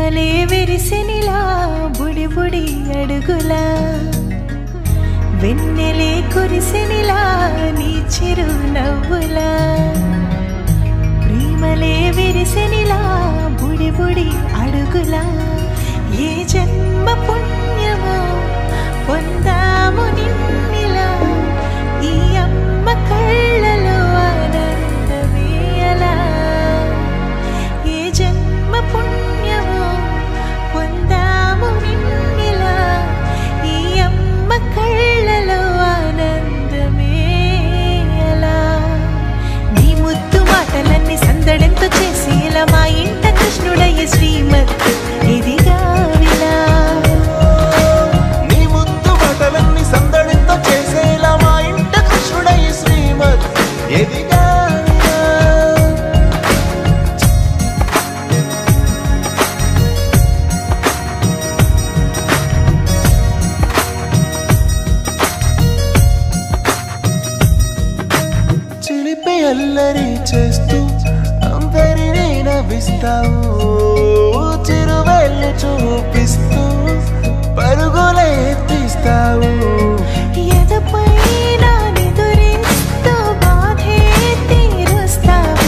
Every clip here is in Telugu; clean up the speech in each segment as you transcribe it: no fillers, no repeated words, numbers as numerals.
ప్రేమలే విరిసినిలా బుడి బుడి అడుగులా వెన్నెలే కురిసినిలా నీ చిరు నవ్వులా ప్రేమలే విరిసినిలా బుడి బుడి అడుగులా ఏ జన్మ పుణ్యమో పొందాము నిన్నిలా ఈ అమ్మ కళ్ళలో ఆనందమే అలా ఏ జన్మ పుణ్యమో పొందాము నిన్నిలా ఈ అమ్మ కళ్ళలో ఆనందమే అలా నీ ముద్దు మాటలన్నీ సందడంతో చేసి ఇలా మా ఇంట కృష్ణుడయ్య శ్రీమత్ ఇదిగా విలా నీ ముద్దు మాటలన్నీ సందడంతో చేసేలా మా ఇంట కృష్ణుడయ్య శ్రీమత్ ఎదిగా చిలిపి అల్లరి చేస్తూ అందరినీ నవ్విస్తావు చిరువెళ్ళు చూపిస్తూ పరుగులే తీస్తావు ఎదపై నానెదురిస్తూ బాధే తీరుస్తావు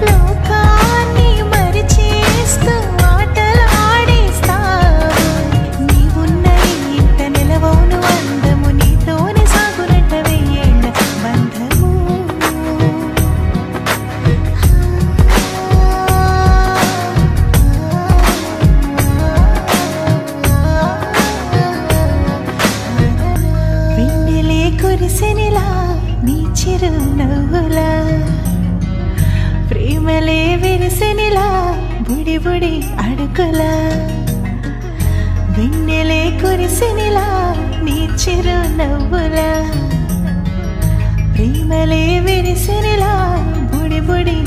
లోకాన్ని మరిచేస్తూ ఆటలాడిస్తావు నీవున్న ఇంత నిలవవును అందము నీతోనే సాగునట్ట వెయ్యేళ్ళ బంధము వెన్నెలే కురిసినిలా నీ చిరు నవ్వులా ప్రేమలే విరిసినిలా బుడి బుడి అడుగులా వెన్నెలే కురిసినిలా నీ చిరు నవ్వులా ప్రేమలే విరిసినిలా బుడి బుడి